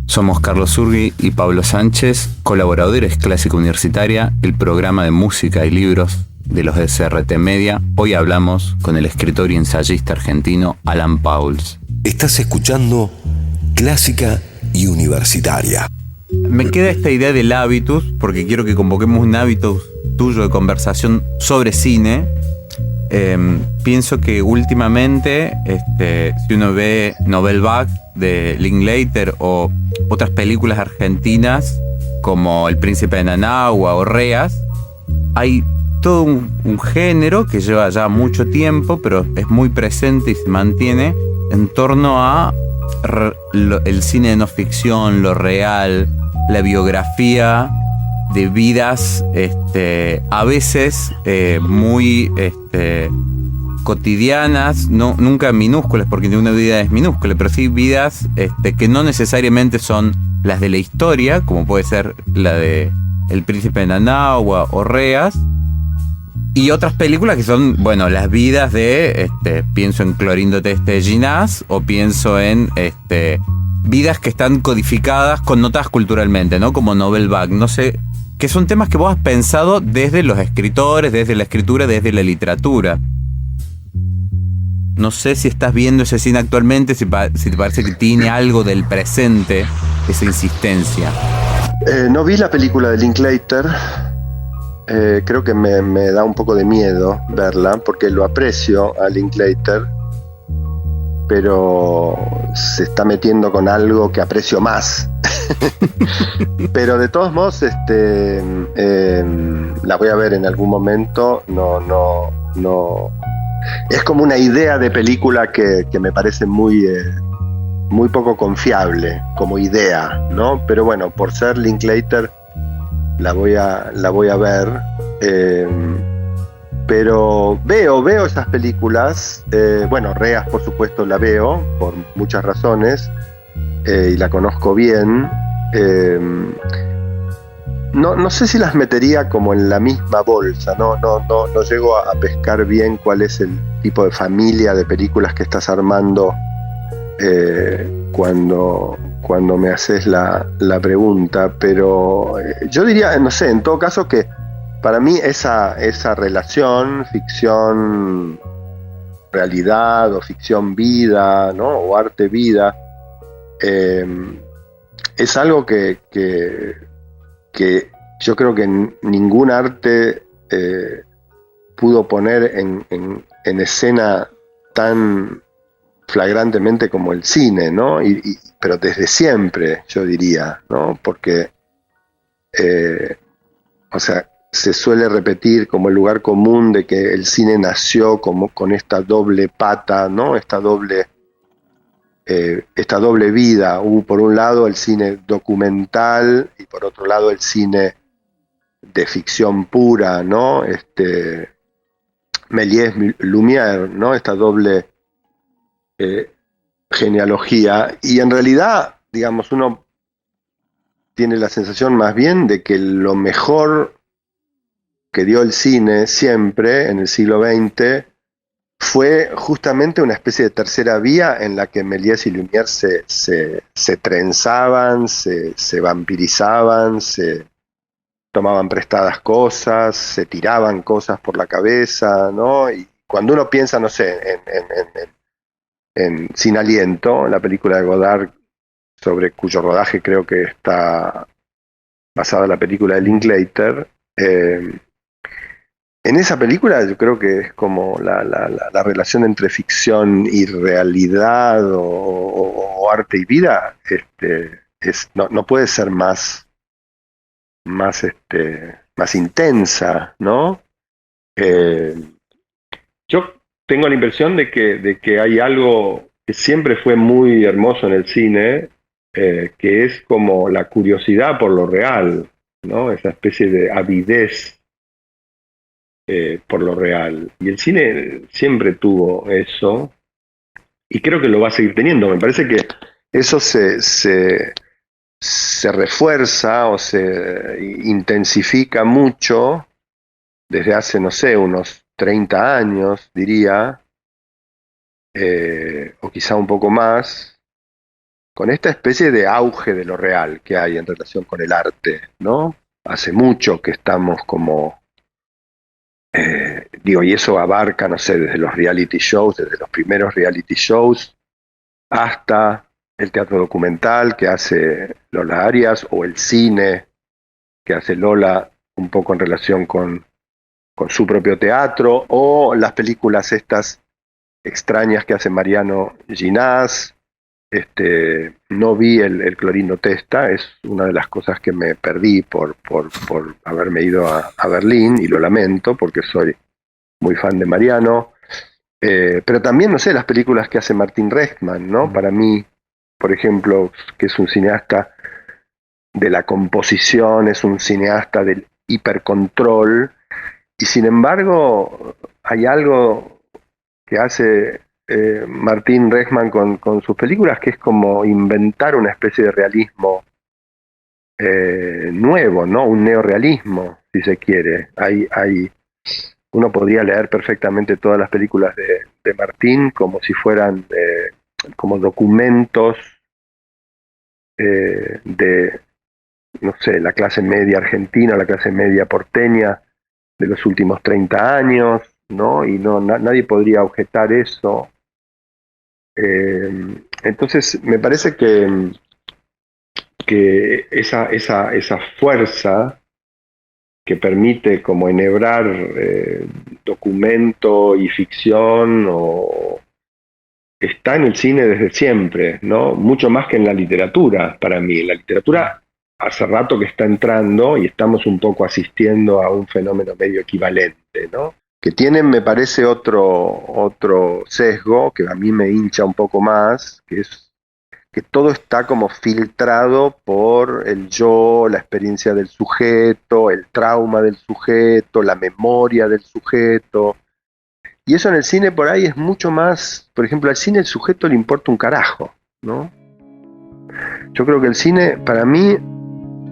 Somos Carlos Urgui y Pablo Sánchez, colaboradores Clásica Universitaria, el programa de música y libros de los SRT Media. Hoy hablamos con el escritor y ensayista argentino Alan Pauls. Estás escuchando Clásica y Universitaria. Me queda esta idea del hábitus, porque quiero que convoquemos un hábitus tuyo de conversación sobre cine. Pienso que últimamente, si uno ve Nouvelle Vague de Linklater o otras películas argentinas como El Príncipe de Nanahua o Reas, hay todo un género que lleva ya mucho tiempo, pero es muy presente y se mantiene en torno a el cine de no ficción, lo real, la biografía de vidas a veces muy cotidianas, nunca minúsculas, porque ninguna vida es minúscula, pero sí vidas que no necesariamente son las de la historia, como puede ser la de El Príncipe de Nanahua o Reas, y otras películas que son, bueno, las vidas de, pienso en Clorindo de Ginás, o pienso en vidas que están codificadas, connotadas culturalmente, ¿no? Como Nouvelle Vague, no sé, que son temas que vos has pensado desde los escritores, desde la escritura, desde la literatura. No sé si estás viendo ese cine actualmente, si te parece que tiene algo del presente, esa insistencia. No vi la película de Linklater. Creo que me da un poco de miedo verla, porque lo aprecio a Linklater, pero se está metiendo con algo que aprecio más. Pero de todos modos, la voy a ver en algún momento. No. Es como una idea de película que me parece muy poco confiable como idea, ¿no? Pero bueno, por ser Linklater la voy a ver. Pero veo esas películas. Bueno, Reas por supuesto la veo por muchas razones, y la conozco bien. No sé si las metería como en la misma bolsa. No llego a pescar bien cuál es el tipo de familia de películas que estás armando cuando me haces la pregunta, pero yo diría, no sé, en todo caso que para mí esa relación ficción realidad o ficción vida, ¿no? O arte vida, es algo que yo creo que ningún arte pudo poner en escena tan flagrantemente como el cine, ¿no? Pero desde siempre, yo diría, ¿no? Porque, se suele repetir como el lugar común de que el cine nació como con esta doble pata, ¿no? Esta doble vida. Hubo por un lado el cine documental y por otro lado el cine de ficción pura, ¿no? Méliès, Lumière, ¿no? Esta doble genealogía, y en realidad, digamos, uno tiene la sensación más bien de que lo mejor que dio el cine siempre en el siglo XX fue justamente una especie de tercera vía en la que Méliès y Lumière se trenzaban, se vampirizaban, se tomaban prestadas cosas, se tiraban cosas por la cabeza, ¿no? Y cuando uno piensa, no sé, en Sin Aliento, la película de Godard, sobre cuyo rodaje creo que está basada la película de Linklater, en esa película yo creo que es como la relación entre ficción y realidad o arte y vida, no puede ser más intensa, ¿no? Yo tengo la impresión de que hay algo que siempre fue muy hermoso en el cine, que es como la curiosidad por lo real, ¿no? Esa especie de avidez por lo real. Y el cine siempre tuvo eso, y creo que lo va a seguir teniendo. Me parece que eso se refuerza o se intensifica mucho desde hace, no sé, unos 30 años, diría, o quizá un poco más, con esta especie de auge de lo real que hay en relación con el arte, ¿no? Hace mucho que estamos como, y eso abarca, no sé, desde los reality shows, desde los primeros reality shows, hasta el teatro documental que hace Lola Arias, o el cine que hace Lola un poco en relación con su propio teatro, o las películas estas extrañas que hace Mariano Ginás. No vi el Clorino Testa, es una de las cosas que me perdí por haberme ido a Berlín, y lo lamento porque soy muy fan de Mariano. Pero también, no sé, las películas que hace Martín Rechtman, ¿no? Para mí, por ejemplo, que es un cineasta de la composición, es un cineasta del hipercontrol, y sin embargo hay algo que hace Martín Rechtman con sus películas, que es como inventar una especie de realismo nuevo, ¿no? Un neorrealismo, si se quiere. Uno podría leer perfectamente todas las películas de Martín como si fueran como documentos de, no sé, la clase media argentina, la clase media porteña de los últimos 30 años, ¿no? Y nadie podría objetar eso. Entonces me parece que esa fuerza que permite como enhebrar documento y ficción, está en el cine desde siempre, ¿no? Mucho más que en la literatura, para mí. La literatura hace rato que está entrando y estamos un poco asistiendo a un fenómeno medio equivalente, ¿no? Que tienen, me parece, otro sesgo que a mí me hincha un poco más, que es que todo está como filtrado por el yo, la experiencia del sujeto, el trauma del sujeto, la memoria del sujeto. Y eso en el cine por ahí es mucho más, por ejemplo, al cine el sujeto le importa un carajo, ¿no? Yo creo que el cine, para mí,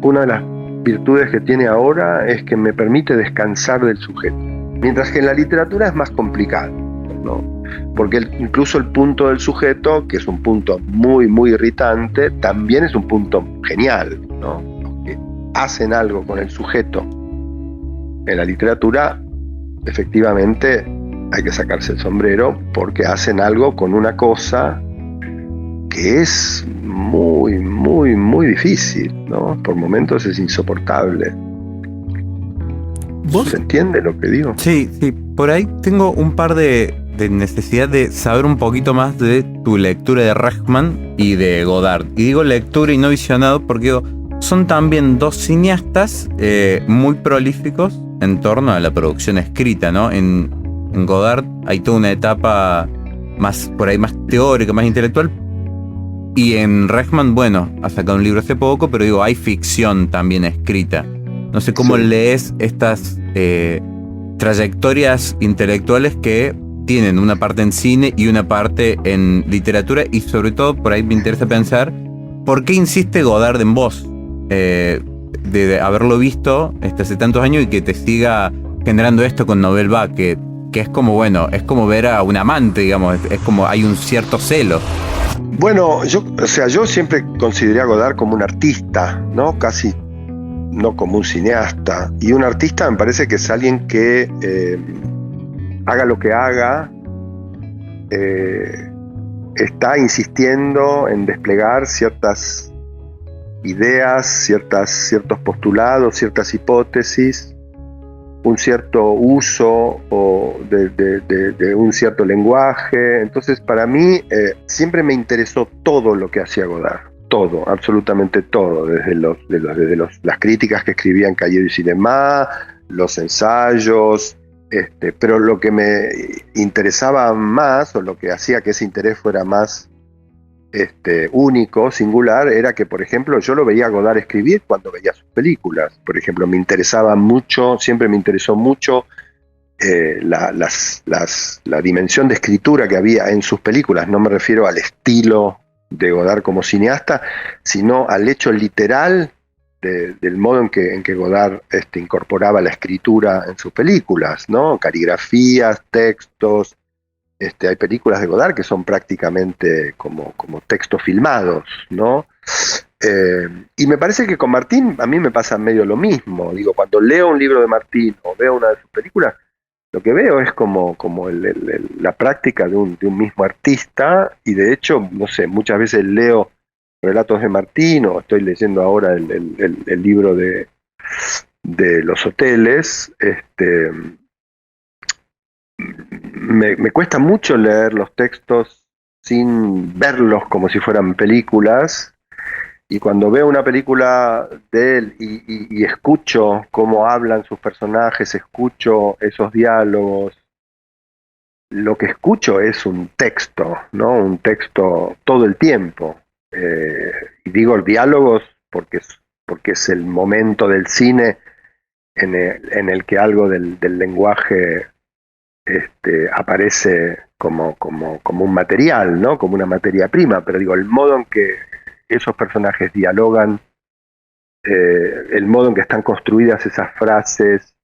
una de las virtudes que tiene ahora es que me permite descansar del sujeto. Mientras que en la literatura es más complicado, ¿no? Porque incluso el punto del sujeto, que es un punto muy, muy irritante, también es un punto genial, ¿no? Los que hacen algo con el sujeto en la literatura, efectivamente hay que sacarse el sombrero, porque hacen algo con una cosa que es muy, muy, muy difícil, ¿no? Por momentos es insoportable. ¿Vos? ¿Se entiende lo que digo? Sí, sí. Por ahí tengo un par de necesidad de saber un poquito más de tu lectura de Rechtman y de Godard. Y digo lectura y no visionado porque digo, son también dos cineastas muy prolíficos en torno a la producción escrita, ¿no? En Godard hay toda una etapa más, por ahí más teórica, más intelectual. Y en Rechtman, bueno, ha sacado un libro hace poco, pero digo, hay ficción también escrita. No sé cómo lees estas trayectorias intelectuales que tienen una parte en cine y una parte en literatura, y sobre todo por ahí me interesa pensar por qué insiste Godard en vos, de haberlo visto hace tantos años y que te siga generando esto con Nouvelle Vague, que es como, bueno, es como ver a un amante, digamos, es como hay un cierto celo. Bueno, yo siempre consideré a Godard como un artista, ¿no? Casi no como un cineasta. Y un artista me parece que es alguien que haga lo que haga, está insistiendo en desplegar ciertas ideas, ciertos postulados, ciertas hipótesis, un cierto uso de un cierto lenguaje. Entonces, para mí siempre me interesó todo lo que hacía Godard. Todo, absolutamente todo, desde las críticas que escribía en Cahiers du Cinéma, los ensayos, pero lo que me interesaba más, o lo que hacía que ese interés fuera más único, singular, era que, por ejemplo, yo lo veía a Godard escribir cuando veía sus películas. Por ejemplo, siempre me interesó mucho la dimensión de escritura que había en sus películas. No me refiero al estilo de Godard como cineasta, sino al hecho literal del modo en que Godard incorporaba la escritura en sus películas, ¿no? Caligrafías, textos, Hay películas de Godard que son prácticamente como textos filmados, ¿no? Y me parece que con Martín a mí me pasa medio lo mismo. Digo, cuando leo un libro de Martín o veo una de sus películas, lo que veo es como la práctica de un mismo artista, y de hecho, no sé, muchas veces leo relatos de Martín, o estoy leyendo ahora el libro de los hoteles. Me cuesta mucho leer los textos sin verlos como si fueran películas, y cuando veo una película de él y escucho cómo hablan sus personajes, escucho esos diálogos, lo que escucho es un texto, ¿no? Un texto todo el tiempo. Y digo diálogos porque es el momento del cine en el que algo del lenguaje aparece como un material, ¿no? Como una materia prima, pero digo, el modo en que esos personajes dialogan, el modo en que están construidas esas frases,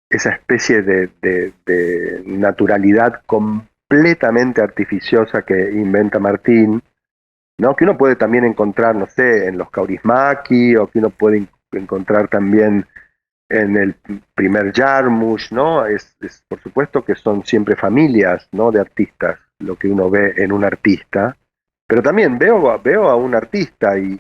esa especie de naturalidad completamente artificiosa que inventa Martín, ¿no? Que uno puede también encontrar, no sé, en los Kaurismäki, o que uno puede encontrar también en el primer Jarmusch, ¿no? Por supuesto que son siempre familias, ¿no? De artistas, lo que uno ve en un artista, pero también veo a un artista, y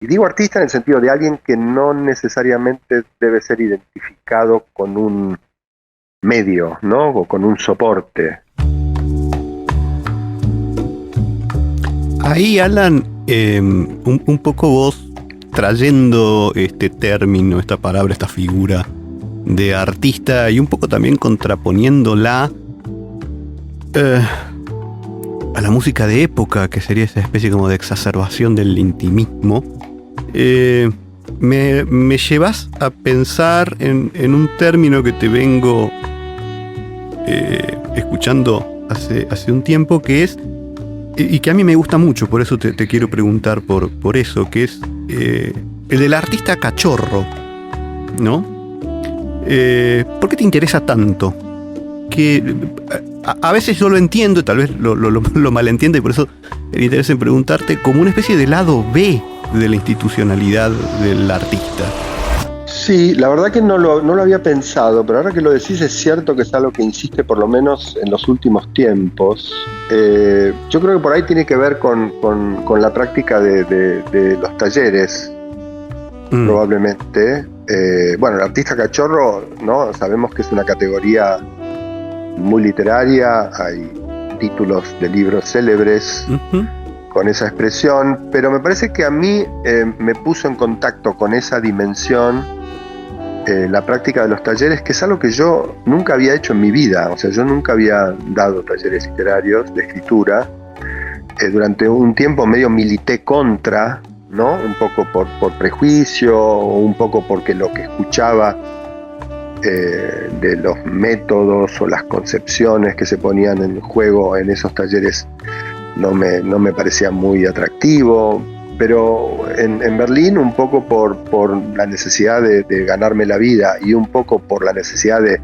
digo artista en el sentido de alguien que no necesariamente debe ser identificado con un medio, ¿no? O con un soporte. Ahí, Alan, un poco vos trayendo este término, esta palabra, esta figura de artista, y un poco también contraponiéndola a la música de época, que sería esa especie como de exacerbación del intimismo, me llevas a pensar en un término que te vengo escuchando hace un tiempo, que es, y que a mí me gusta mucho, por eso te quiero preguntar por eso, que es el del artista cachorro, ¿no? ¿Por qué te interesa tanto? Que a veces yo lo entiendo, tal vez lo malentiendo, y por eso el interés en preguntarte como una especie de lado B de la institucionalidad del artista. Sí, la verdad que no lo había pensado, pero ahora que lo decís es cierto que es algo que insiste por lo menos en los últimos tiempos. Yo creo que por ahí tiene que ver con la práctica de los talleres, probablemente. Bueno, el artista cachorro, ¿no? Sabemos que es una categoría muy literaria, hay títulos de libros célebres con esa expresión, pero me parece que a mí me puso en contacto con esa dimensión la práctica de los talleres, que es algo que yo nunca había hecho en mi vida. O sea, yo nunca había dado talleres literarios de escritura. Durante un tiempo medio milité contra, ¿no? Un poco por prejuicio, o un poco porque lo que escuchaba de los métodos o las concepciones que se ponían en juego en esos talleres no me parecía muy atractivo. Pero en Berlín, un poco por la necesidad de ganarme la vida, y un poco por la necesidad de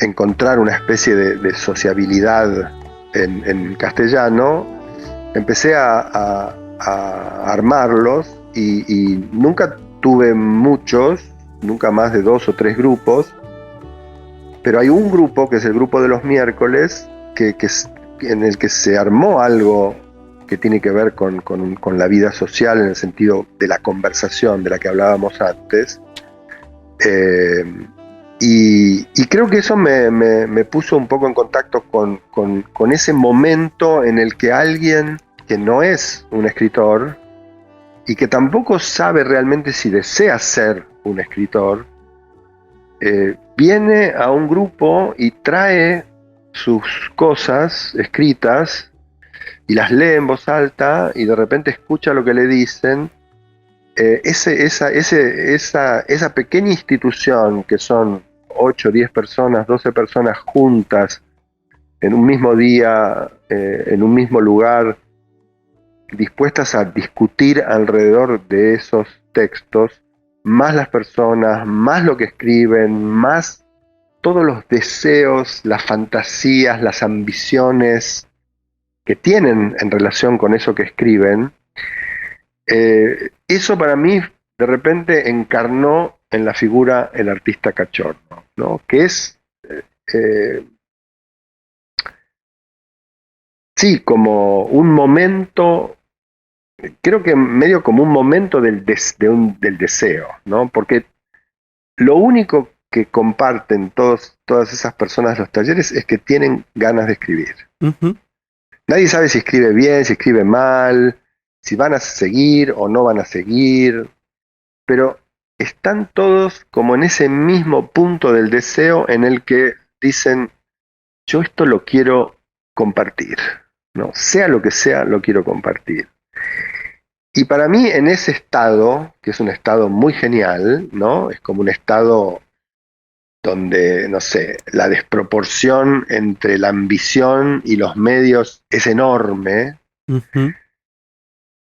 encontrar una especie de sociabilidad en castellano, empecé a armarlos, y nunca tuve muchos, nunca más de 2 o 3 grupos, pero hay un grupo que es el grupo de los miércoles, en el que se armó algo que tiene que ver con la vida social, en el sentido de la conversación de la que hablábamos antes. Y creo que eso me puso un poco en contacto con ese momento en el que alguien que no es un escritor, y que tampoco sabe realmente si desea ser un escritor, viene a un grupo y trae sus cosas escritas y las lee en voz alta, y de repente escucha lo que le dicen. Esa pequeña institución, que son 8, 10 personas, 12 personas juntas en un mismo día, en un mismo lugar, dispuestas a discutir alrededor de esos textos, más las personas, más lo que escriben, más todos los deseos, las fantasías, las ambiciones que tienen en relación con eso que escriben, eso para mí de repente encarnó en la figura el artista cachorro, ¿no? Que es, sí, como un momento, creo que medio como un momento del deseo, ¿no? Porque lo único que comparten todas esas personas de los talleres es que tienen ganas de escribir. Ujú. Nadie sabe si escribe bien, si escribe mal, si van a seguir o no van a seguir, pero están todos como en ese mismo punto del deseo en el que dicen, yo esto lo quiero compartir, ¿no? Sea lo que sea, lo quiero compartir. Y para mí en ese estado, que es un estado muy genial, ¿no? Es como un estado donde, no sé, la desproporción entre la ambición y los medios es enorme. Ujú.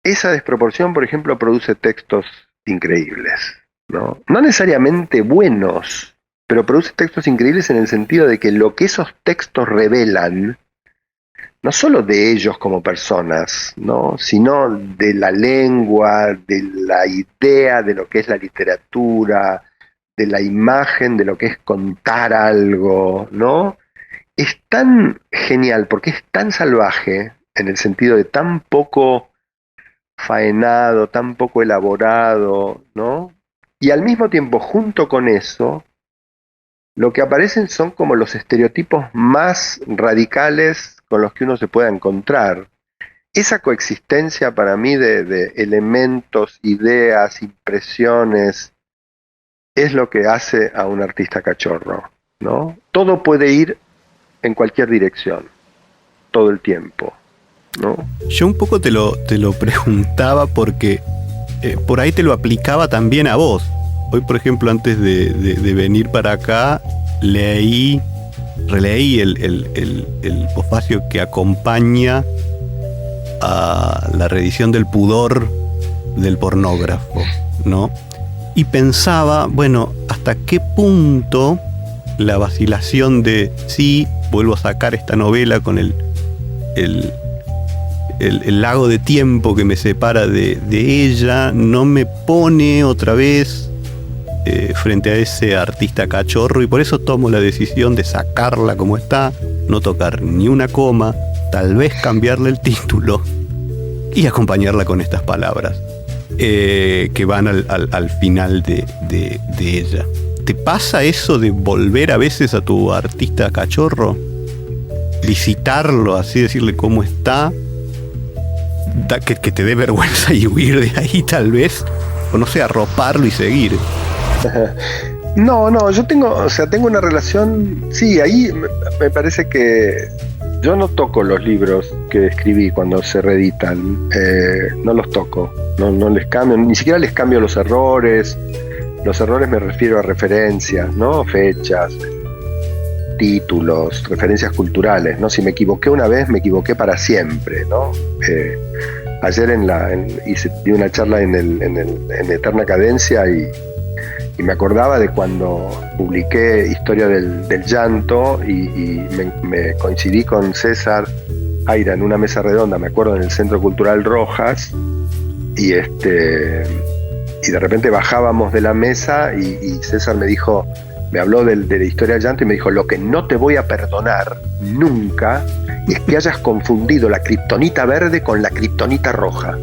Esa desproporción, por ejemplo, produce textos increíbles, ¿no? No necesariamente buenos, pero produce textos increíbles en el sentido de que lo que esos textos revelan, no solo de ellos como personas, ¿no? Sino de la lengua, de la idea de lo que es la literatura, de la imagen de lo que es contar algo, ¿no? Es tan genial porque es tan salvaje en el sentido de tan poco faenado, tan poco elaborado, ¿no? Y al mismo tiempo, junto con eso, lo que aparecen son como los estereotipos más radicales con los que uno se pueda encontrar. Esa coexistencia para mí de elementos, ideas, impresiones, es lo que hace a un artista cachorro, ¿no? Todo puede ir en cualquier dirección, todo el tiempo, ¿no? Yo un poco te lo preguntaba porque por ahí te lo aplicaba también a vos. Hoy, por ejemplo, antes de venir para acá, releí el posfacio que acompaña a la reedición del Pudor del pornógrafo, ¿no? Y pensaba, bueno, ¿hasta qué punto la vacilación de sí, vuelvo a sacar esta novela con el lago de tiempo que me separa de ella, no me pone otra vez frente a ese artista cachorro, y por eso tomo la decisión de sacarla como está, no tocar ni una coma, tal vez cambiarle el título y acompañarla con estas palabras que van al final de ella. ¿Te pasa eso de volver a veces a tu artista cachorro? Visitarlo, así decirle cómo está, que te dé vergüenza y huir de ahí tal vez, o no sé, arroparlo y seguir. No, yo tengo una relación, sí, ahí me parece que yo no toco los libros que escribí cuando se reeditan, no los toco, no les cambio, ni siquiera les cambio los errores me refiero a referencias, ¿no? Fechas, títulos, referencias culturales, ¿no? Si me equivoqué una vez, me equivoqué para siempre, ¿no? Ayer di una charla en Eterna Cadencia y me acordaba de cuando publiqué Historia del Llanto y me coincidí con César Aira en una mesa redonda, me acuerdo, en el Centro Cultural Rojas, y de repente bajábamos de la mesa y César me habló de la Historia del Llanto y me dijo: lo que no te voy a perdonar nunca es que hayas confundido la kriptonita verde con la kriptonita roja.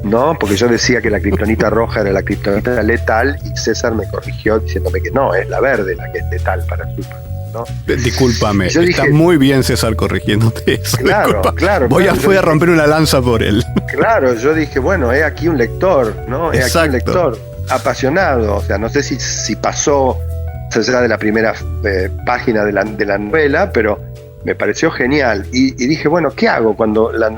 No, porque yo decía que la kriptonita roja era la kriptonita letal y César me corrigió diciéndome que no, es la verde la que es letal para Superman, ¿no? Discúlpame, está dije, muy bien César corrigiéndote eso. Claro. Voy a romper una lanza por él. Claro, yo dije, bueno, he aquí un lector, ¿no? He aquí un lector apasionado, o sea, no sé si pasó allá de la primera página de la novela, pero me pareció genial. Y dije, bueno, ¿qué hago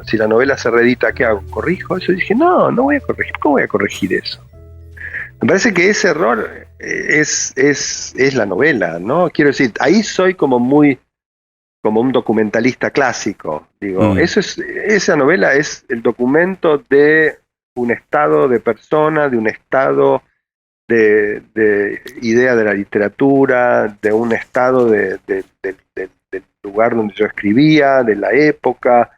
si la novela se reedita? ¿Qué hago? ¿Corrijo eso? Y dije, no voy a corregir. ¿Cómo voy a corregir eso? Me parece que ese error es la novela, ¿no? Quiero decir, ahí soy como un documentalista clásico. Digo, esa novela es el documento de un estado de persona, de un estado de idea de la literatura, de un estado del lugar donde yo escribía, de la época,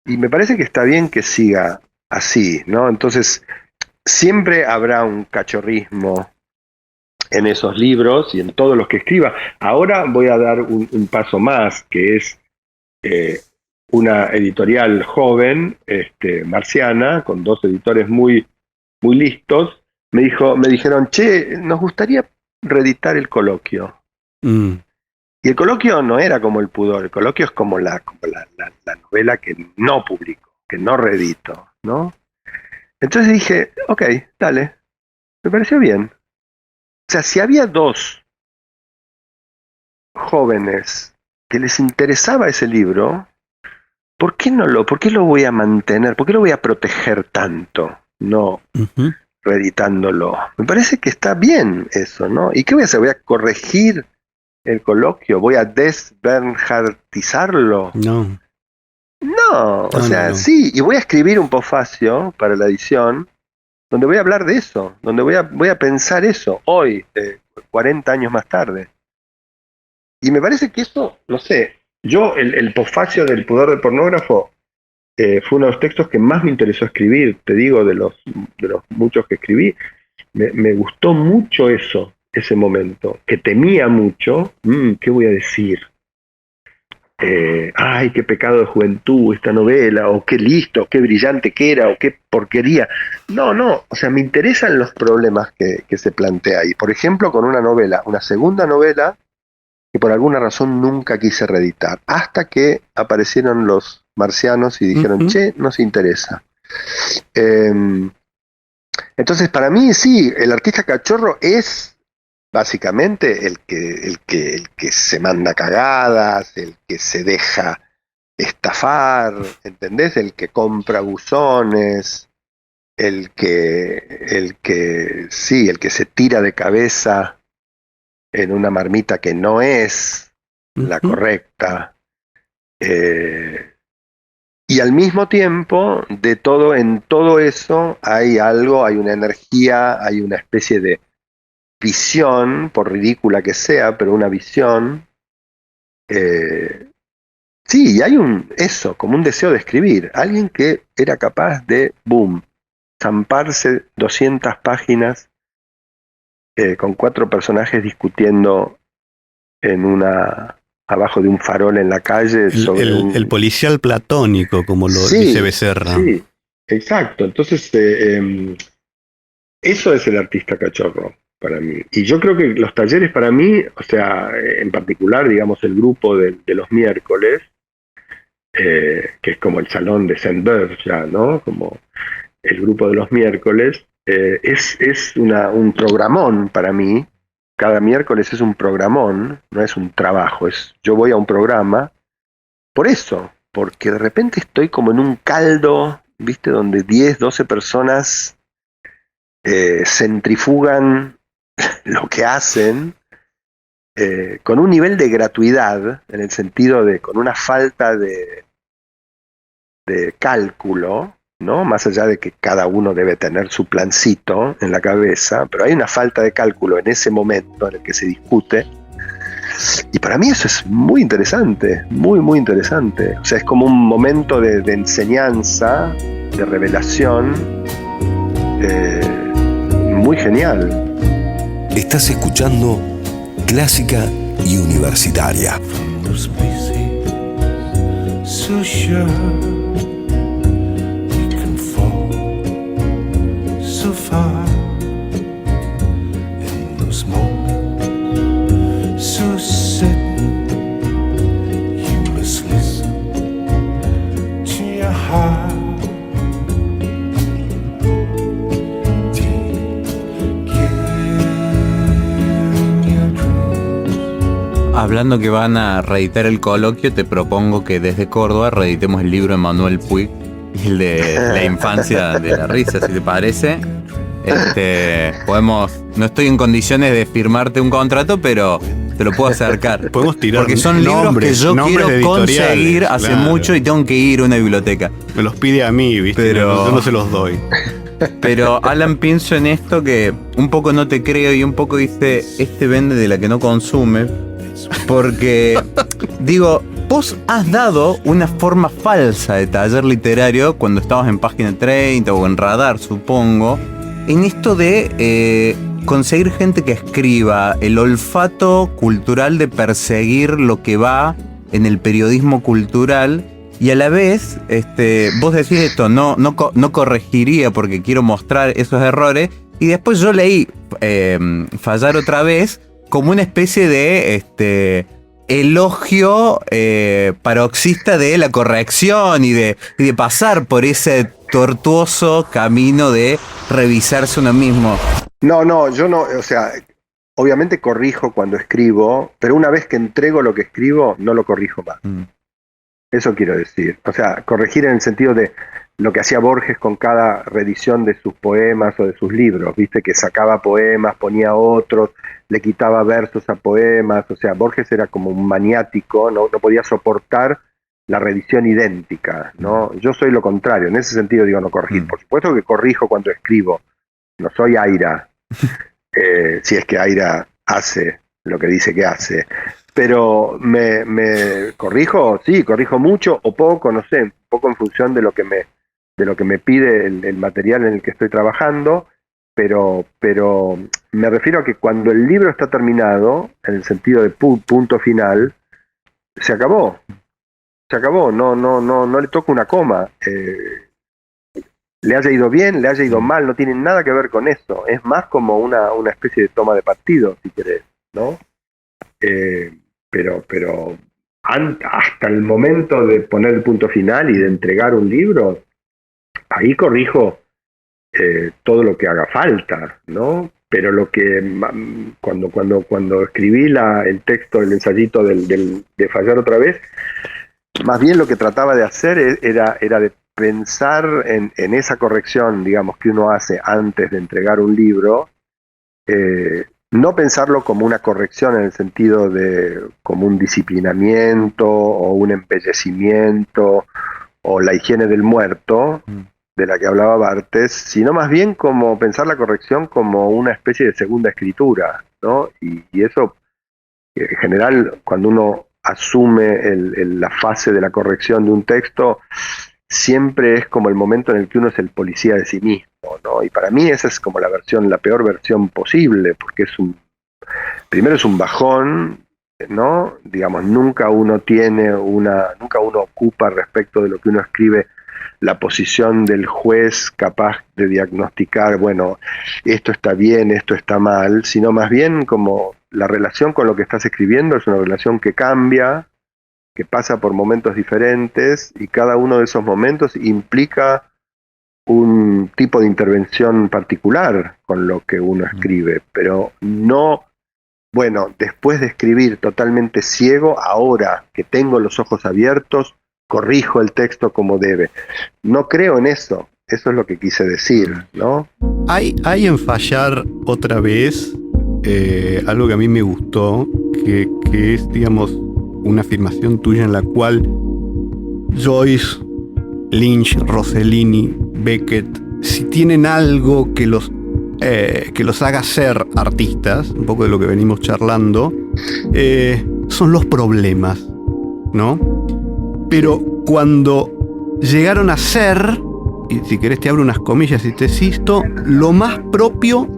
y me parece que está bien que siga así, ¿no? Entonces, siempre habrá un cachorrismo en esos libros y en todos los que escriba. Ahora voy a dar un paso más, que es una editorial joven, Marciana, con 2 editores muy, muy listos. Me dijeron, che, nos gustaría reeditar El Coloquio. Y El Coloquio no era como El Pudor, El Coloquio es como la novela que no publico, que no reedito, ¿no? Entonces dije, ok, dale, me pareció bien. O sea, si había 2 jóvenes que les interesaba ese libro, ¿por qué lo voy a mantener? ¿Por qué lo voy a proteger tanto? No reeditándolo. Me parece que está bien eso, ¿no? ¿Y qué voy a hacer? ¿Voy a corregir El Coloquio? ¿Voy a desbernhardizarlo? No. No, o sea, sí, y voy a escribir un posfacio para la edición donde voy a hablar de eso, donde voy a pensar eso hoy, 40 años más tarde. Y me parece que eso, no sé, yo el posfacio del Pudor del Pornógrafo fue uno de los textos que más me interesó escribir, te digo, de los muchos que escribí. Me gustó mucho ese momento, que temía mucho, ¿qué voy a decir? Ay, qué pecado de juventud esta novela, o qué listo, qué brillante que era, o qué porquería. No, o sea, me interesan los problemas que se plantea ahí. Por ejemplo, con una segunda novela, que por alguna razón nunca quise reeditar, hasta que aparecieron los marcianos y dijeron, che, nos interesa. Entonces, para mí, sí, el artista cachorro es básicamente el que se manda cagadas, el que se deja estafar, ¿entendés? El que compra buzones, el que se tira de cabeza en una marmita que no es la correcta. Y al mismo tiempo, en todo eso hay algo, hay una energía, hay una especie de visión, por ridícula que sea, pero una visión. Sí, hay como un deseo de escribir. Alguien que era capaz de, zamparse 200 páginas con 4 personajes discutiendo abajo de un farol en la calle. El policial platónico, como lo dice Becerra. Sí, exacto. Entonces, eso es el artista cachorro para mí. Y yo creo que los talleres para mí, o sea, en particular, digamos, el grupo de los miércoles, que es como el salón de Saint-Beuve ya, ¿no? Como el grupo de los miércoles, es un programón para mí. Cada miércoles es un programón, no es un trabajo, yo voy a un programa, por eso, porque de repente estoy como en un caldo, ¿viste? Donde 10, 12 personas centrifugan lo que hacen, con un nivel de gratuidad, en el sentido de con una falta de cálculo, ¿no? Más allá de que cada uno debe tener su plancito en la cabeza, pero hay una falta de cálculo en ese momento en el que se discute, y para mí eso es muy interesante, muy, muy interesante. O sea, es como un momento de enseñanza, de revelación, muy genial. Estás escuchando Clásica y Universitaria. Hablando que van a reeditar El Coloquio, te propongo que desde Córdoba reeditemos el libro de Manuel Puig y el de La infancia de la risa, si te parece. No estoy en condiciones de firmarte un contrato, pero te lo puedo acercar. Podemos tirar, porque son libros que yo quiero conseguir hace mucho y tengo que ir a una biblioteca. Me los pide a mí, ¿viste? Pero yo no se los doy. Pero Alan, pienso en esto que un poco no te creo y un poco dice, vende de la que no consume. Porque, digo, vos has dado una forma falsa de taller literario cuando estabas en Página 30 o en Radar, supongo, en esto de conseguir gente que escriba, el olfato cultural de perseguir lo que va en el periodismo cultural. Y a la vez, vos decís esto, no corregiría porque quiero mostrar esos errores. Y después yo leí Fallar otra vez como una especie de elogio paroxista de la corrección y de pasar por ese tortuoso camino de revisarse uno mismo. No, yo no, o sea, obviamente corrijo cuando escribo, pero una vez que entrego lo que escribo, no lo corrijo más. Eso quiero decir. O sea, corregir en el sentido de lo que hacía Borges con cada reedición de sus poemas o de sus libros, viste, que sacaba poemas, ponía otros, le quitaba versos a poemas. O sea, Borges era como un maniático, no podía soportar la reedición idéntica, ¿no? Yo soy lo contrario, en ese sentido digo no corregir. Por supuesto que corrijo cuando escribo, no soy Aira, si es que Aira hace lo que dice que hace. Pero me corrijo, sí, corrijo mucho o poco, no sé, un poco en función de lo que me pide el material en el que estoy trabajando, pero me refiero a que cuando el libro está terminado, en el sentido de punto final, se acabó, no le toco una coma, le haya ido bien, le haya ido mal, no tiene nada que ver con eso, es más como una especie de toma de partido, si querés, ¿no? Pero hasta el momento de poner el punto final y de entregar un libro, ahí corrijo todo lo que haga falta, ¿no? Pero lo que cuando escribí el texto, el ensayito de Fallar otra vez, más bien lo que trataba de hacer era de pensar en esa corrección, digamos, que uno hace antes de entregar un libro, no pensarlo como una corrección en el sentido de como un disciplinamiento o un embellecimiento o la higiene del muerto, de la que hablaba Barthes, sino más bien como pensar la corrección como una especie de segunda escritura, ¿no? Y eso, en general, cuando uno asume la fase de la corrección de un texto, siempre es como el momento en el que uno es el policía de sí mismo, ¿no? Y para mí esa es como la peor versión posible, porque primero es un bajón, ¿no? Digamos, nunca uno ocupa respecto de lo que uno escribe la posición del juez capaz de diagnosticar, bueno, esto está bien, esto está mal, sino más bien como la relación con lo que estás escribiendo es una relación que cambia, que pasa por momentos diferentes y cada uno de esos momentos implica un tipo de intervención particular con lo que uno escribe, pero no, bueno, después de escribir totalmente ciego, ahora que tengo los ojos abiertos, corrijo el texto como debe. No creo en eso, eso es lo que quise decir, ¿no? Hay en Fallar otra vez algo que a mí me gustó, que es, digamos, una afirmación tuya en la cual Joyce, Lynch, Rossellini, Beckett, si tienen algo que los haga ser artistas, un poco de lo que venimos charlando, son los problemas, ¿no? Pero cuando llegaron a ser, y si querés te abro unas comillas y te cisto, lo más propio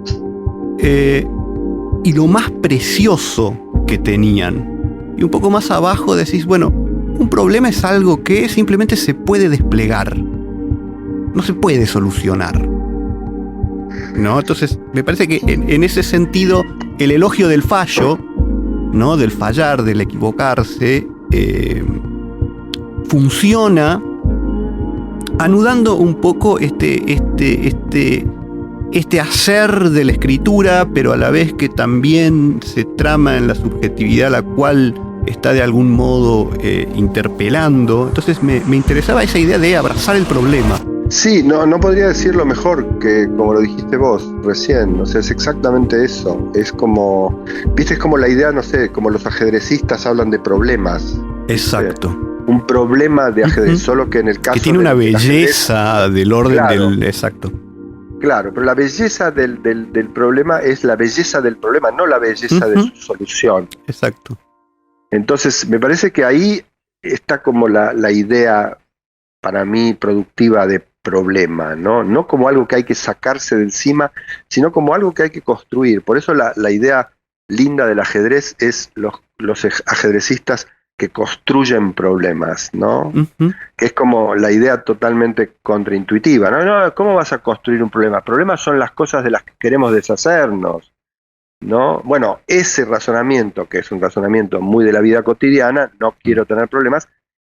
y lo más precioso que tenían. Y un poco más abajo decís, bueno, un problema es algo que simplemente se puede desplegar, no se puede solucionar, ¿no? Entonces me parece que en ese sentido el elogio del fallo, ¿no? Del fallar, del equivocarse, funciona anudando un poco este hacer de la escritura, pero a la vez que también se trama en la subjetividad la cual está de algún modo interpelando. Entonces me interesaba esa idea de abrazar el problema. Sí, no podría decirlo mejor que como lo dijiste vos recién, o sea, es exactamente eso. Es como, viste, es como la idea, no sé, como los ajedrecistas hablan de problemas. Exacto. Un problema de ajedrez, solo que en el caso que tiene una belleza ajedrez, del orden claro, del... Exacto. Claro, pero la belleza del problema es la belleza del problema, no la belleza de su solución. Exacto. Entonces, me parece que ahí está como la idea, para mí, productiva de problema, ¿no? No como algo que hay que sacarse de encima, sino como algo que hay que construir. Por eso la idea linda del ajedrez es los ajedrecistas que construyen problemas, ¿no? Que es como la idea totalmente contraintuitiva, ¿no? No, ¿cómo vas a construir un problema? Problemas son las cosas de las que queremos deshacernos, ¿no? Bueno, ese razonamiento, que es un razonamiento muy de la vida cotidiana, no quiero tener problemas.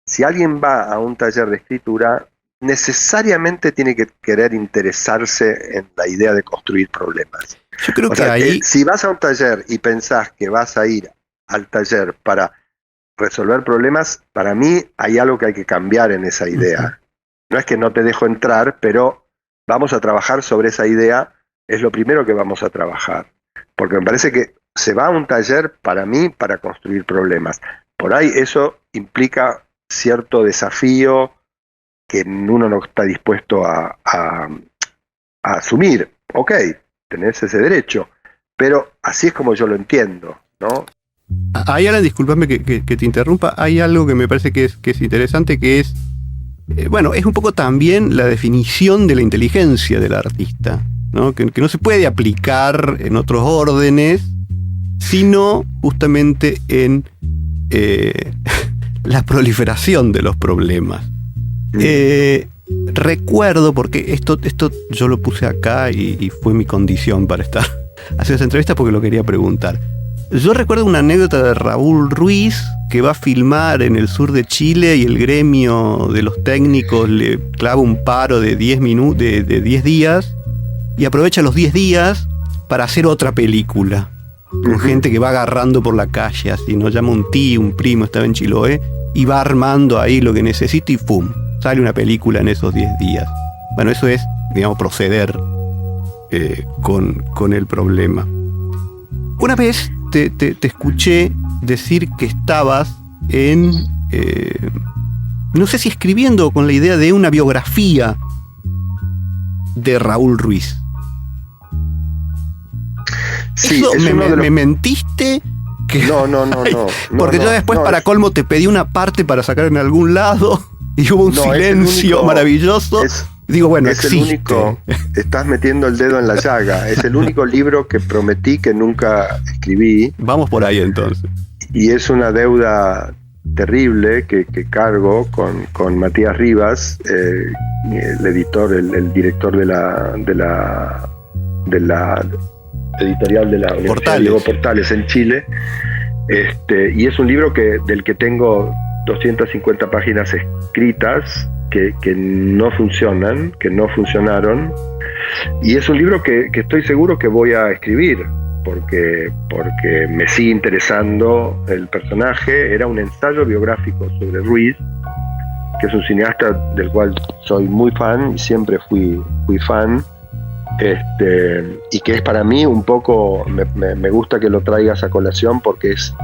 Si alguien va a un taller de escritura, necesariamente tiene que querer interesarse en la idea de construir problemas. Yo creo que ahí... si vas a un taller y pensás que vas a ir al taller para resolver problemas, para mí hay algo que hay que cambiar en esa idea. No es que no te dejo entrar, pero vamos a trabajar sobre esa idea, es lo primero que vamos a trabajar. Porque me parece que se va a un taller, para mí, para construir problemas. Por ahí eso implica cierto desafío que uno no está dispuesto a asumir. Ok, tenés ese derecho, pero así es como yo lo entiendo, ¿no? Ahí, Alan, discúlpame que te interrumpa, hay algo que me parece que es interesante, que es, bueno, es un poco también la definición de la inteligencia del artista, ¿no? Que no se puede aplicar en otros órdenes, sino justamente en la proliferación de los problemas. Recuerdo, porque esto yo lo puse acá y fue mi condición para estar haciendo esta entrevista, porque lo quería preguntar. Yo recuerdo una anécdota de Raúl Ruiz, que va a filmar en el sur de Chile y el gremio de los técnicos le clava un paro de 10 días y aprovecha los 10 días para hacer otra película con gente que va agarrando por la calle, así, ¿no? Llama un tío, un primo, estaba en Chiloé, y va armando ahí lo que necesita y ¡pum! Sale una película en esos 10 días. Bueno, eso es, digamos, proceder con el problema. Una vez te escuché decir que estabas en, no sé si escribiendo, con la idea de una biografía de Raúl Ruiz. Sí, eso es me mentiste. Que no. Porque yo después, para colmo, te pedí una parte para sacar en algún lado y hubo un silencio maravilloso. Digo, bueno, es existe. El único, estás metiendo el dedo en la llaga. Es el único libro que prometí que nunca escribí. Vamos por ahí entonces. Y es una deuda terrible que cargo con Matías Rivas, el editor, el director de la editorial de la Universidad Diego Portales en Chile. Y es un libro del que tengo 250 páginas escritas que no funcionan, que no funcionaron, y es un libro que estoy seguro que voy a escribir porque me sigue interesando el personaje. Era un ensayo biográfico sobre Ruiz, que es un cineasta del cual soy muy fan y siempre fui fan, y que es para mí un poco, me gusta que lo traigas a colación porque es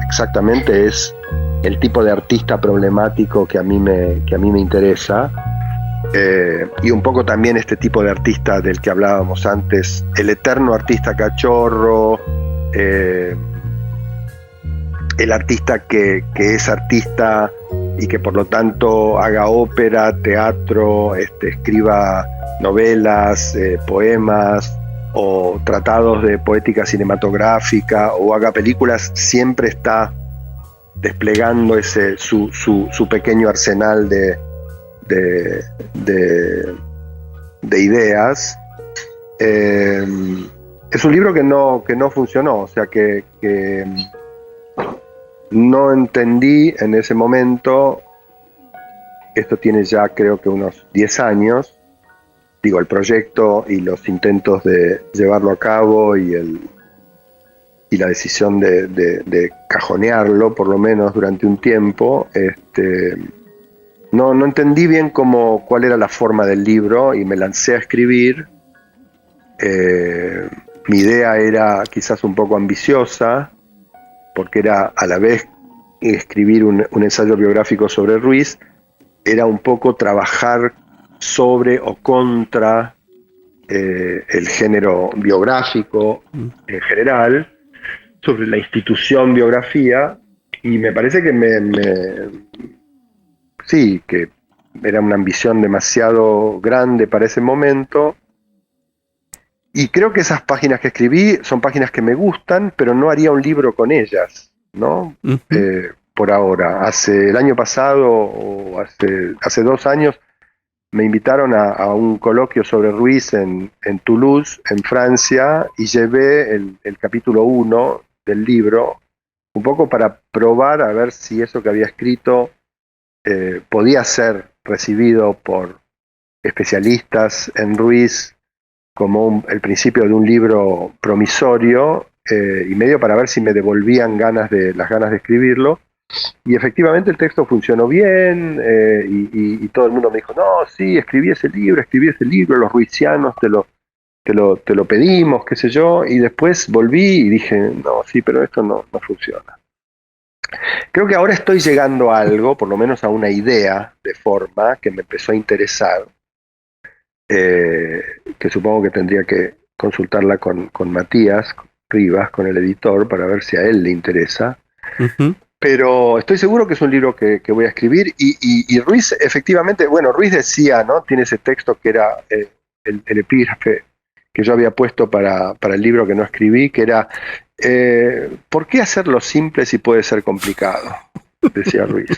el tipo de artista problemático que a mí me interesa, y un poco también este tipo de artista del que hablábamos antes, el eterno artista cachorro, el artista que es artista y que por lo tanto haga ópera, teatro, escriba novelas, poemas o tratados de poética cinematográfica o haga películas, siempre está desplegando su pequeño arsenal de ideas. Es un libro que no funcionó, o sea que no entendí en ese momento. Esto tiene ya creo que unos 10 años, digo, el proyecto y los intentos de llevarlo a cabo y la decisión de cajonearlo, por lo menos durante un tiempo. No entendí bien cuál era la forma del libro y me lancé a escribir. Mi idea era quizás un poco ambiciosa, porque era a la vez escribir un ensayo biográfico sobre Ruiz, era un poco trabajar sobre o contra el género biográfico en general, sobre la institución biografía, y me parece que sí, que era una ambición demasiado grande para ese momento. Y creo que esas páginas que escribí son páginas que me gustan, pero no haría un libro con ellas, ¿no? Por ahora. El año pasado, o hace 2 años, me invitaron a un coloquio sobre Ruiz en Toulouse, en Francia, y llevé el capítulo 1 del libro, un poco para probar a ver si eso que había escrito podía ser recibido por especialistas en Ruiz como el principio de un libro promisorio, y medio para ver si me devolvían las ganas de escribirlo. Y efectivamente el texto funcionó bien, y todo el mundo me dijo, no, sí, escribí ese libro, los ruizianos te lo pedimos, qué sé yo, y después volví y dije, no, sí, pero esto no funciona. Creo que ahora estoy llegando a algo, por lo menos a una idea de forma que me empezó a interesar, que supongo que tendría que consultarla con Matías Rivas, con el editor, para ver si a él le interesa. Pero estoy seguro que es un libro que voy a escribir, y Ruiz, efectivamente, bueno, Ruiz decía, ¿no? Tiene ese texto que era el epígrafe que yo había puesto para el libro que no escribí, que era ¿por qué hacerlo simple si puede ser complicado? Decía Ruiz.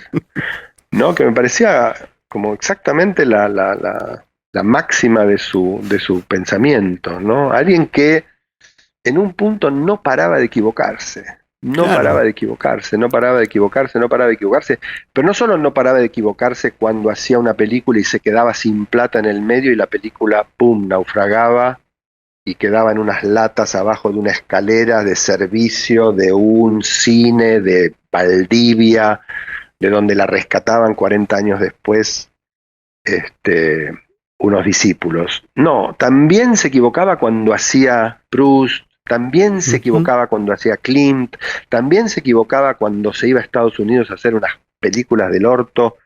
¿No? Que me parecía como exactamente la máxima de su pensamiento, ¿no? Alguien que en un punto no paraba de equivocarse. No paraba de equivocarse, pero no solo no paraba de equivocarse cuando hacía una película y se quedaba sin plata en el medio y la película, ¡pum!, naufragaba y quedaba en unas latas abajo de una escalera de servicio de un cine de Valdivia, de donde la rescataban 40 años después unos discípulos. No, también se equivocaba cuando hacía Proust, también se equivocaba cuando hacía Klimt, también se equivocaba cuando se iba a Estados Unidos a hacer unas películas del orto,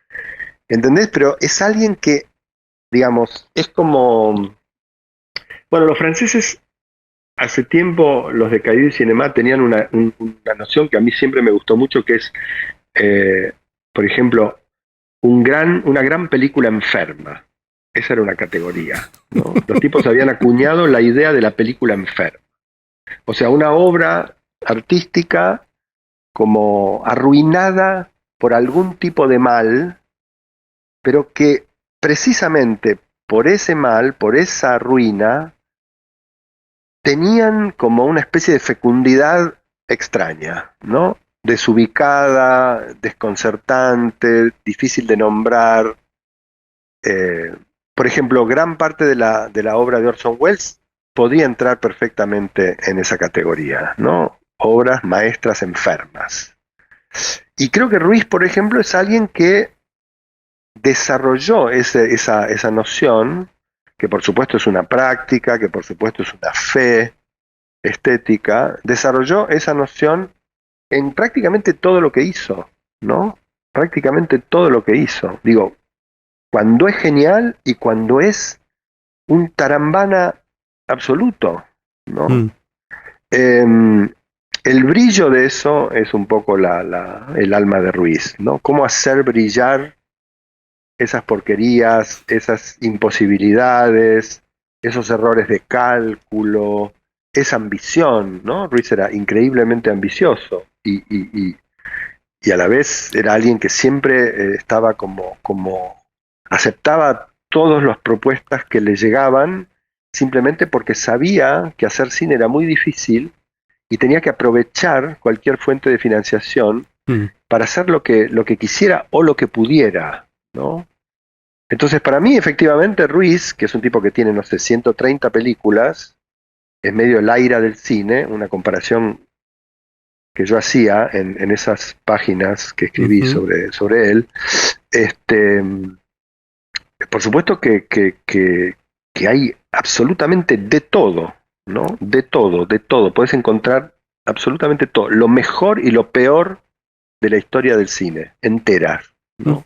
¿entendés? Pero es alguien que, digamos, es como... Bueno, los franceses hace tiempo, los de Cahiers du Cinéma, tenían una noción que a mí siempre me gustó mucho, que es, por ejemplo, una gran película enferma. Esa era una categoría, ¿no? Los tipos habían acuñado la idea de la película enferma. O sea, una obra artística como arruinada por algún tipo de mal, pero que precisamente por ese mal, por esa ruina, tenían como una especie de fecundidad extraña, ¿no? Desubicada, desconcertante, difícil de nombrar. Por ejemplo, gran parte de la obra de Orson Welles podía entrar perfectamente en esa categoría, ¿no? Obras maestras enfermas. Y creo que Ruiz, por ejemplo, es alguien que desarrolló esa noción, que por supuesto es una práctica, que por supuesto es una fe estética, desarrolló esa noción en prácticamente todo lo que hizo, ¿no? Prácticamente todo lo que hizo. Digo, cuando es genial y cuando es un tarambana absoluto, ¿no? El brillo de eso es un poco el alma de Ruiz, ¿no? Cómo hacer brillar esas porquerías, esas imposibilidades, esos errores de cálculo, esa ambición, ¿no? Ruiz era increíblemente ambicioso y a la vez era alguien que siempre estaba como aceptaba todas las propuestas que le llegaban, simplemente porque sabía que hacer cine era muy difícil y tenía que aprovechar cualquier fuente de financiación para hacer lo que quisiera o lo que pudiera, ¿no? Entonces, para mí, efectivamente, Ruiz, que es un tipo que tiene, no sé, 130 películas, es medio el aira del cine, una comparación que yo hacía en esas páginas que escribí sobre él. Por supuesto que hay absolutamente de todo, ¿no? De todo. Puedes encontrar absolutamente todo, lo mejor y lo peor de la historia del cine, entera, ¿no?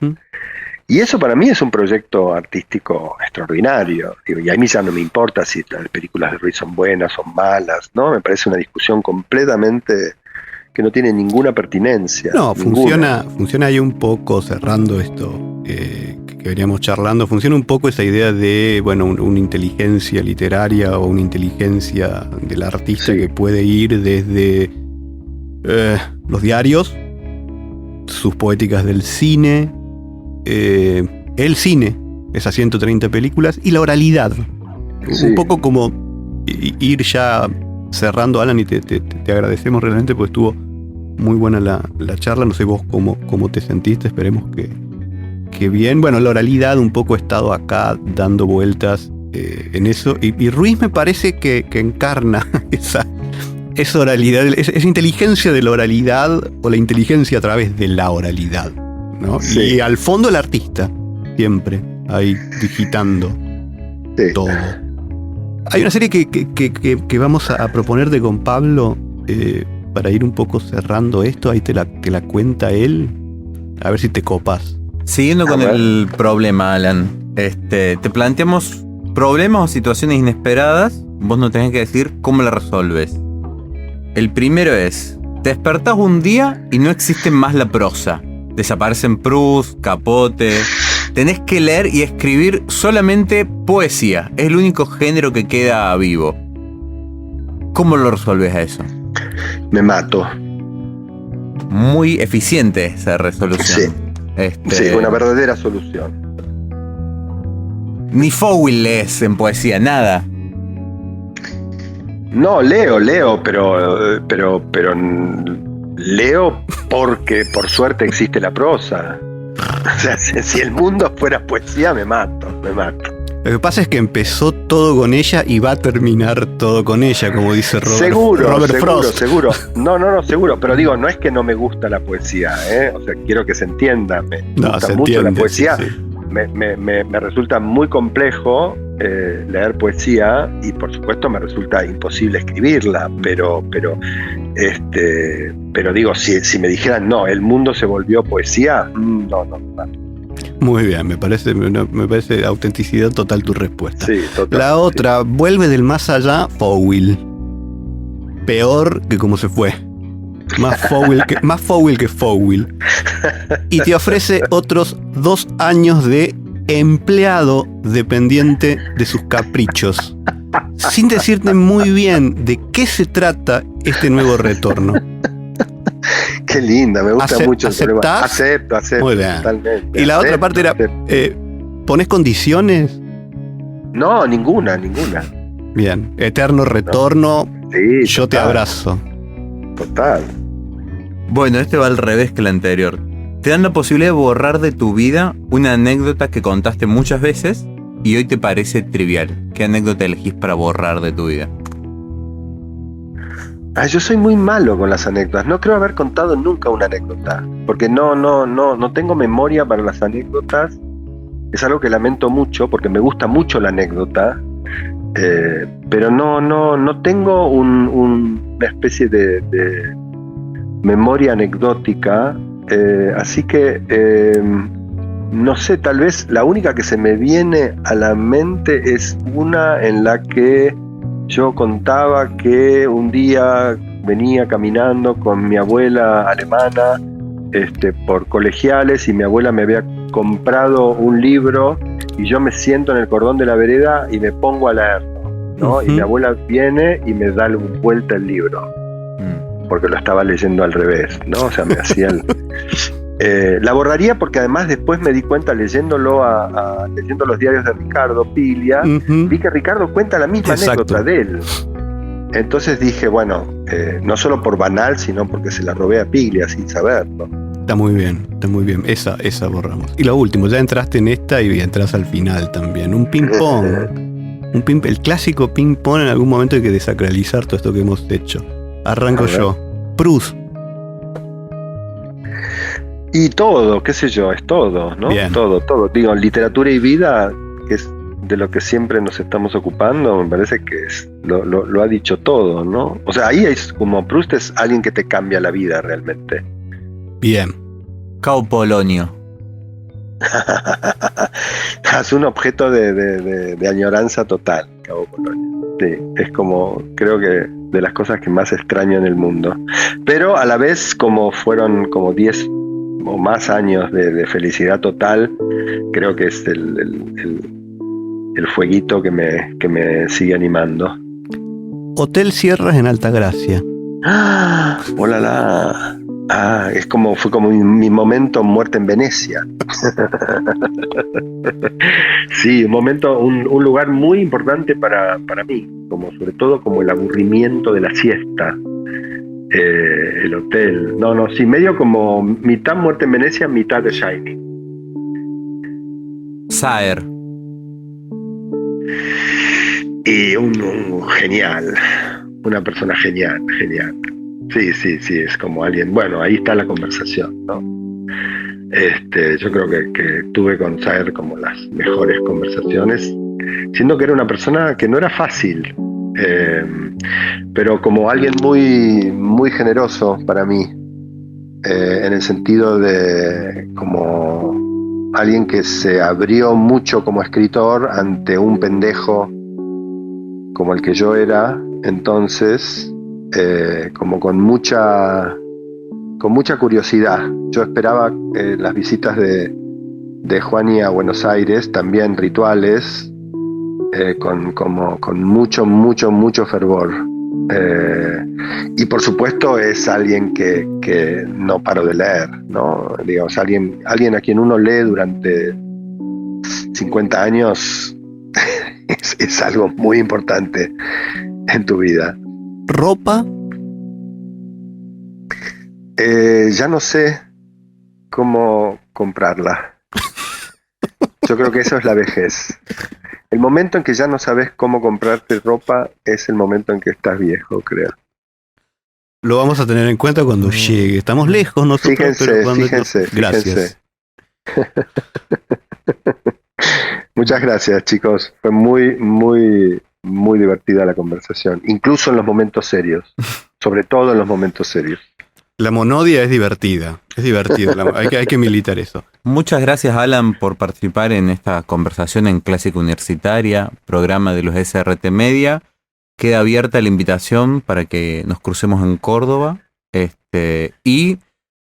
Y eso para mí es un proyecto artístico extraordinario. Y a mí ya no me importa si las películas de Ruiz son buenas o malas, ¿no? Me parece una discusión completamente que no tiene ninguna pertinencia. No, ninguna. funciona ahí un poco, cerrando esto que veníamos charlando, funciona un poco esa idea de, bueno, una inteligencia literaria o una inteligencia del artista, Sí. que puede ir desde los diarios, sus poéticas del cine, el cine, esas 130 películas, y la oralidad. Sí. Un poco como ir ya cerrando, Alan, y te agradecemos realmente porque estuvo muy buena la charla. No sé vos cómo te sentiste, esperemos que bien. Bueno, la oralidad un poco ha estado acá dando vueltas en eso, y Ruiz me parece que encarna esa oralidad, esa inteligencia de la oralidad, o la inteligencia a través de la oralidad, ¿no? Sí. Y al fondo el artista, siempre ahí digitando Sí. todo. Hay una serie que vamos a proponerte con Pablo, para ir un poco cerrando esto. Ahí te la cuenta él, a ver si te copas. Siguiendo con el problema, Alan, te planteamos problemas o situaciones inesperadas, vos nos tenés que decir cómo la resolves. El primero es, te despertás un día y no existe más la prosa. Desaparecen Proust, Capote. Tenés que leer y escribir solamente poesía. Es el único género que queda vivo. ¿Cómo lo resolves a eso? Me mato. Muy eficiente esa resolución. Sí, una verdadera solución. Ni Fowell lees en poesía, nada. No, leo, pero leo porque por suerte existe la prosa. O sea, si el mundo fuera poesía, me mato. Lo que pasa es que empezó todo con ella y va a terminar todo con ella, como dice Robert Frost. Seguro. No, seguro. Pero digo, no es que no me gusta la poesía, ¿eh? O sea, quiero que se entienda. Me gusta mucho la poesía. Sí. Me resulta muy complejo leer poesía, y por supuesto me resulta imposible escribirla, pero digo, si me dijeran no, el mundo se volvió poesía, no. Muy bien, me parece autenticidad total tu respuesta. Sí, total. La otra, vuelve del más allá, Fowell. Peor que como se fue. Más Fowell que Fowell. Y te ofrece otros 2 años de empleado dependiente de sus caprichos, sin decirte muy bien de qué se trata este nuevo retorno. Qué linda, me gusta mucho. ¿Aceptás? Acepto. Muy bien. Totalmente. Y la otra parte era, ¿pones condiciones? No, ninguna. Bien, eterno retorno, Sí, yo te abrazo. Total. Bueno, este va al revés que el anterior. Te dan la posibilidad de borrar de tu vida una anécdota que contaste muchas veces y hoy te parece trivial. ¿Qué anécdota elegís para borrar de tu vida? Yo soy muy malo con las anécdotas. No creo haber contado nunca una anécdota, porque no tengo memoria para las anécdotas. Es algo que lamento mucho, porque me gusta mucho la anécdota, pero no tengo una especie de memoria anecdótica. Así que no sé, tal vez la única que se me viene a la mente es una en la que yo contaba que un día venía caminando con mi abuela alemana por Colegiales, y mi abuela me había comprado un libro y yo me siento en el cordón de la vereda y me pongo a leerlo, ¿no? Uh-huh. Y mi abuela viene y me da vuelta el libro porque lo estaba leyendo al revés, ¿no? O sea, me hacía la borraría, porque además después me di cuenta leyendo los diarios de Ricardo Piglia, Uh-huh. vi que Ricardo cuenta la misma Exacto. anécdota de él. Entonces dije, bueno, no solo por banal, sino porque se la robé a Piglia sin saberlo. Está muy bien. Esa borramos. Y lo último, ya entraste en esta y entras al final también. Un ping-pong. El clásico ping-pong. En algún momento hay que desacralizar todo esto que hemos hecho. Arranco yo. Proust. Y todo, qué sé yo, es todo, ¿no? Bien. Todo. Digo, literatura y vida, que es de lo que siempre nos estamos ocupando, me parece que lo ha dicho todo, ¿no? O sea, ahí es como Proust es alguien que te cambia la vida realmente. Bien. Cao Polonio. Es un objeto de añoranza total, Cabo Polonio. Sí, es como, creo que de las cosas que más extraño en el mundo. Pero a la vez, como fueron como 10 o más años de felicidad total, creo que es el fueguito que me sigue animando. Hotel Sierras en Altagracia. ¡Ah! ¡Hola! Fue como mi momento muerte en Venecia. Sí, un lugar muy importante para mí, como sobre todo como el aburrimiento de la siesta. El hotel. Sí, medio como mitad muerte en Venecia, mitad de Shining. Saer. Y un genial, una persona genial. Sí, es como alguien, bueno, ahí está la conversación, ¿no? Yo creo que tuve con Saer como las mejores conversaciones, siendo que era una persona que no era fácil, pero como alguien muy, muy generoso para mí, en el sentido de como alguien que se abrió mucho como escritor ante un pendejo como el que yo era, entonces como con mucha curiosidad. Yo esperaba las visitas de Juani a Buenos Aires, también rituales, con mucho fervor. Y por supuesto es alguien que no paro de leer, ¿no? Digamos, alguien a quien uno lee durante 50 años es algo muy importante en tu vida. ¿Ropa? Ya no sé cómo comprarla. Yo creo que eso es la vejez. El momento en que ya no sabes cómo comprarte ropa es el momento en que estás viejo, creo. Lo vamos a tener en cuenta cuando llegue. Estamos lejos nosotros, pero cuando... Fíjense. Gracias. Muchas gracias, chicos. Fue muy, muy, muy divertida la conversación, incluso en los momentos serios, sobre todo en los momentos serios. La monodia es divertida. Hay que militar eso. Muchas gracias, Alan, por participar en esta conversación en Clásica Universitaria, programa de los SRT Media. Queda abierta la invitación para que nos crucemos en Córdoba. Y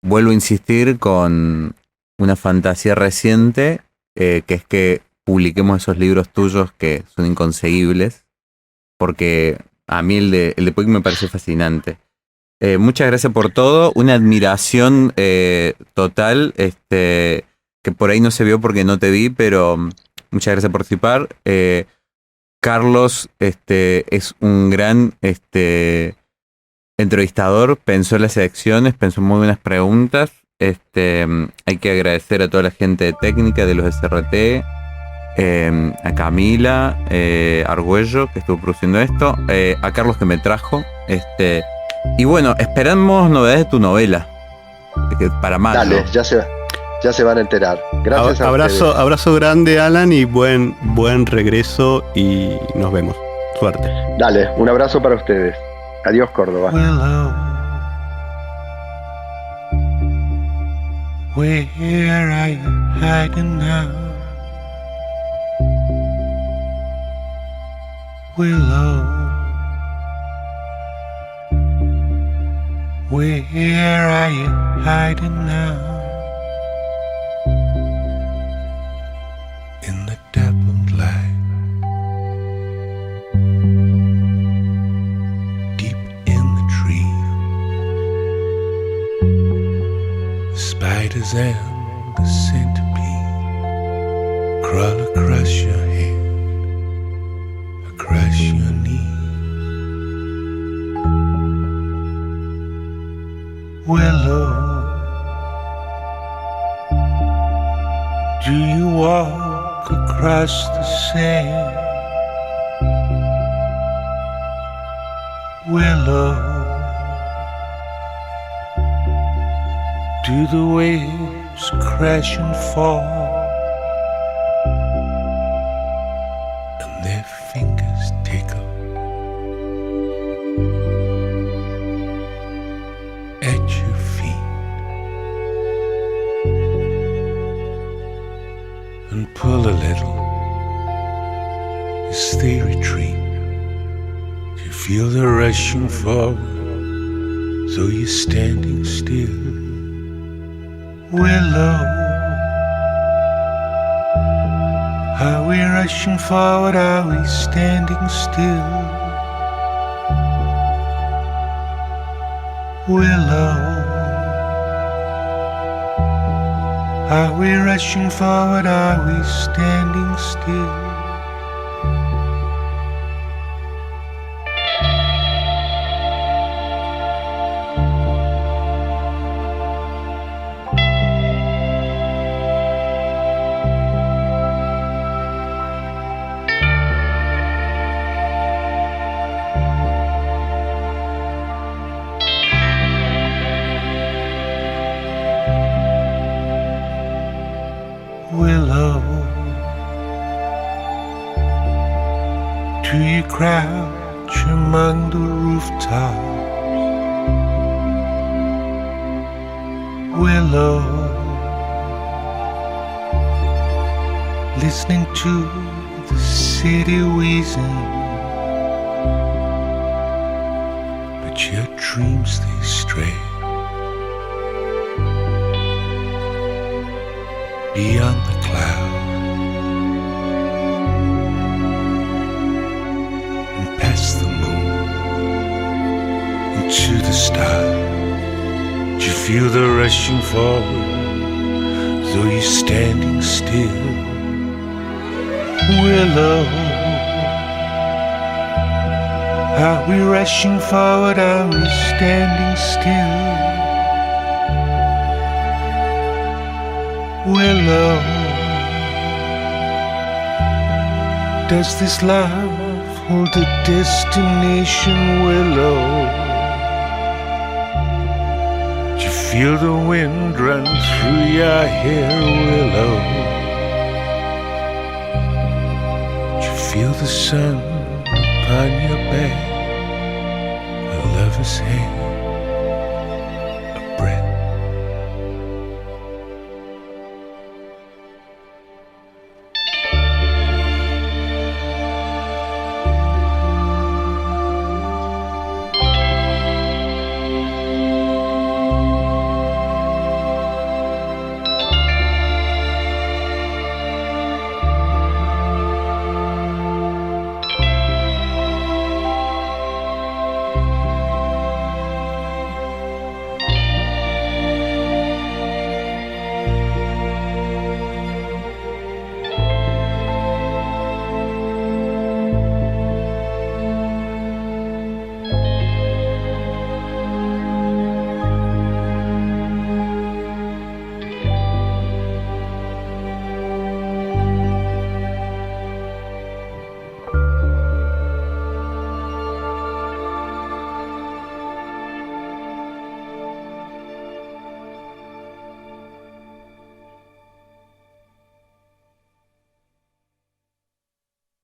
vuelvo a insistir con una fantasía reciente, que es que publiquemos esos libros tuyos que son inconseguibles, porque a mí el de Puig me parece fascinante. Muchas gracias por todo, una admiración total, que por ahí no se vio porque no te vi, pero muchas gracias por participar. Carlos es un gran entrevistador, pensó en las secciones, pensó en muy buenas preguntas. Hay que agradecer a toda la gente de técnica de los SRT, a Camila Argüello, que estuvo produciendo esto, a Carlos, que me trajo, y bueno, esperamos novedades de tu novela para mayo. Dale, ya se van a enterar. Gracias a ustedes. Abrazo grande, Alan, y buen regreso, y nos vemos. Suerte. Dale, un abrazo para ustedes. Adiós, Córdoba. Where are you hiding now? Willow, where are you hiding now? In the dappled light, deep in the tree, the spiders and the centipede crawl across your head, across your knee. Willow, do you walk across the sand? Willow, do the waves crash and fall, and their fingers tickle at your feet? pull a little as they retreat. You feel the rushing forward, so you're standing still. Willow, are we rushing forward? Are we standing still? Willow, are we rushing forward? Are we standing still? Willow, do you crouch among the rooftops? Willow, listening to the city wheezing, but your dreams they stray beyond the cloud and past the moon into the stars. Do you feel the rushing forward, though you're standing still? Willow, are we rushing forward? Are we standing still? Willow, does this love hold a destination? Willow, do you feel the wind run through your hair? Willow, do you feel the sun upon your back? A lover's hand.